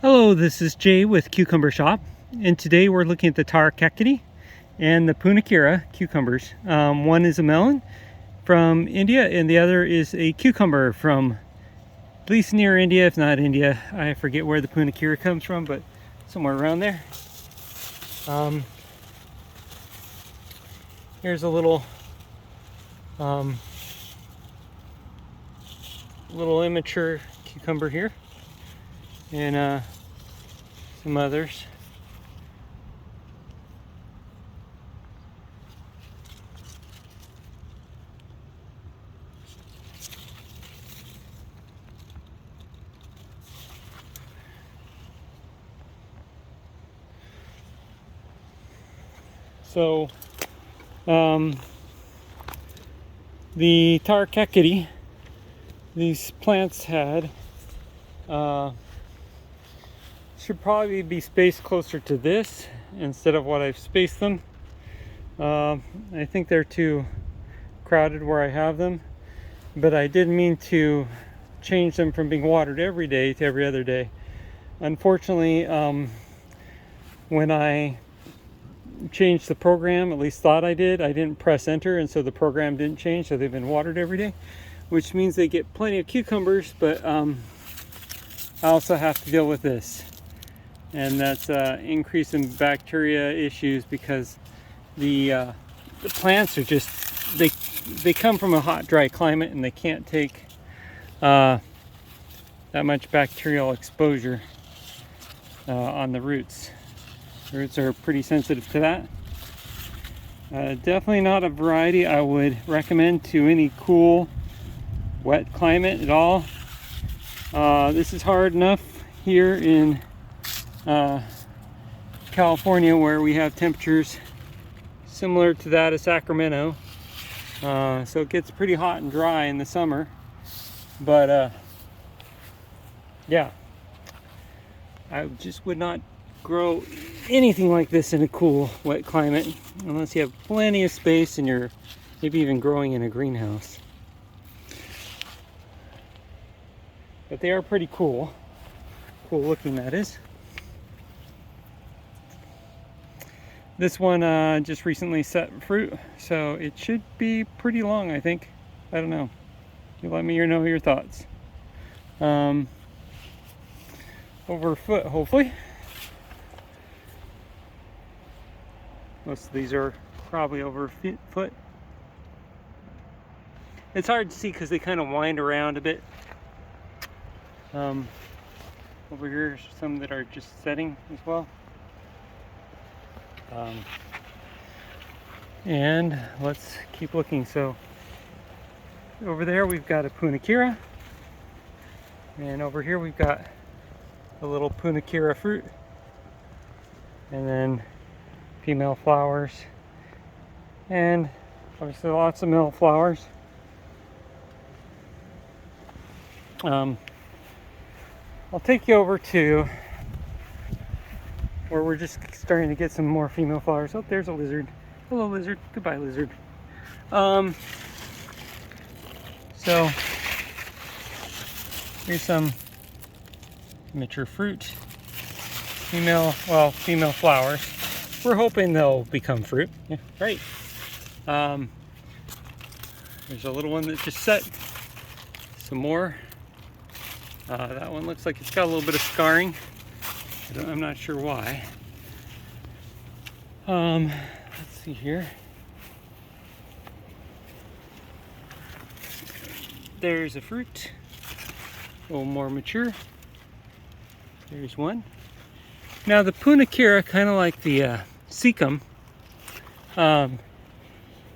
Hello, this is Jay with Cucumber Shop, and today we're looking at the Tar Kakdi and the Poona Kheera cucumbers. One is a melon from India and the other is a cucumber from at least near India, if not India. I forget where the Poona Kheera comes from, but somewhere around there. Here's a little immature cucumber here, and some others. So the Tar Kakdi, these plants had should probably be spaced closer to this instead of what I've spaced them. I think they're too crowded where I have them, but I did mean to change them from being watered every day to every other day. Unfortunately, when I changed the program, at least thought I didn't press enter, and so the program didn't change, so they've been watered every day, which means they get plenty of cucumbers, but I also have to deal with this, and that's increase in bacteria issues because the plants are just they come from a hot, dry climate, and they can't take that much bacterial exposure on the roots. The roots are pretty sensitive to that. Definitely not a variety I would recommend to any cool, wet climate at all. This is hard enough here in California, where we have temperatures similar to that of Sacramento. So it gets pretty hot and dry in the summer. But yeah, I just would not grow anything like this in a cool, wet climate unless you have plenty of space and you're maybe even growing in a greenhouse. But they are pretty cool looking, that is. This one just recently set fruit, so it should be pretty long, I think. I don't know. You let me know your thoughts. Over a foot, hopefully. Most of these are probably over a foot. It's hard to see because they kind of wind around a bit. Over here, some that are just setting as well. And let's keep looking. So over there we've got a Poona Kheera, and over here we've got a little Poona Kheera fruit, and then female flowers, and obviously lots of male flowers. I'll take you over to where we're just starting to get some more female flowers. Oh, there's a lizard. Hello, lizard. Goodbye, lizard. So here's some mature fruit. Female flowers. We're hoping they'll become fruit. Yeah, right. There's a little one that just set. Some more. That one looks like it's got a little bit of scarring. I'm not sure why. Let's see here. There's a fruit. A little more mature. There's one. Now the Poona Kheera, kind of like the Seacum,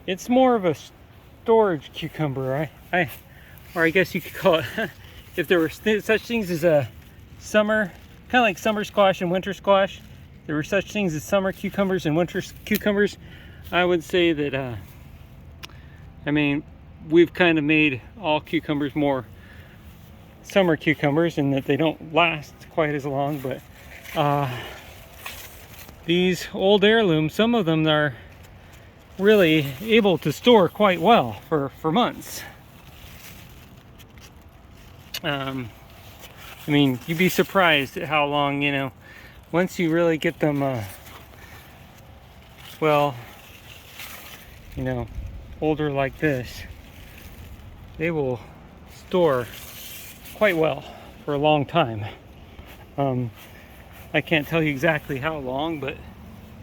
it's more of a storage cucumber, or I guess you could call it, if there were such things as a summer, kind of like summer squash and winter squash, there were such things as summer cucumbers and winter cucumbers, I would say that, I mean, we've kind of made all cucumbers more summer cucumbers in that they don't last quite as long, but these old heirlooms, some of them are really able to store quite well for months. I mean, you'd be surprised at how long, you know, once you really get them, well, you know, older like this, they will store quite well for a long time. I can't tell you exactly how long, but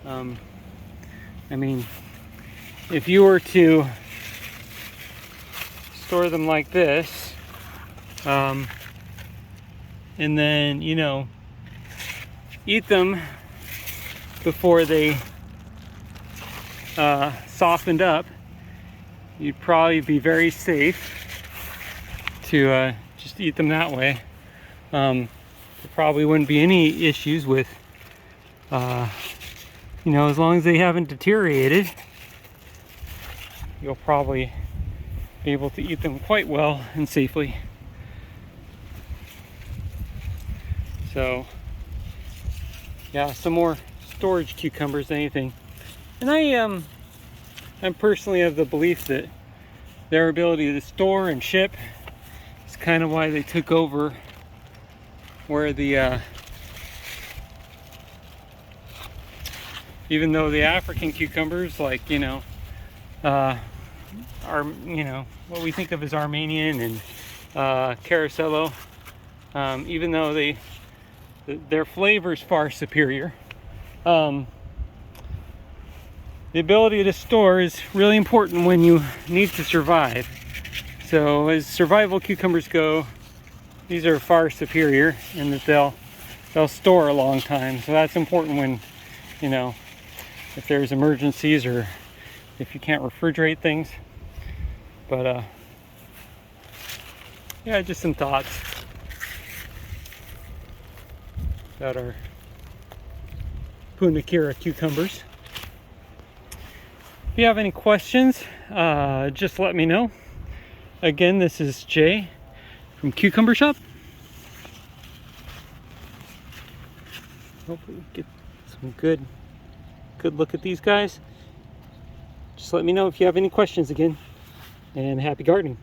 I mean, if you were to store them like this, and then, you know, eat them before they softened up, you'd probably be very safe to just eat them that way. There probably wouldn't be any issues with, you know, as long as they haven't deteriorated, you'll probably be able to eat them quite well and safely. So, yeah, some more storage cucumbers than anything. And I'm personally of the belief that their ability to store and ship is kind of why they took over where the even though the African cucumbers, like, you know, are, you know, what we think of as Armenian and Caracello, even though their flavor is far superior, the ability to store is really important when you need to survive. So as survival cucumbers go, these are far superior in that they'll store a long time. So that's important when, you know, if there's emergencies or if you can't refrigerate things. But yeah, just some thoughts about our Poona Kheera cucumbers. If you have any questions, just let me know. Again, this is Jay from Cucumber Shop. Hopefully we get some good look at these guys. Just let me know if you have any questions again, and happy gardening.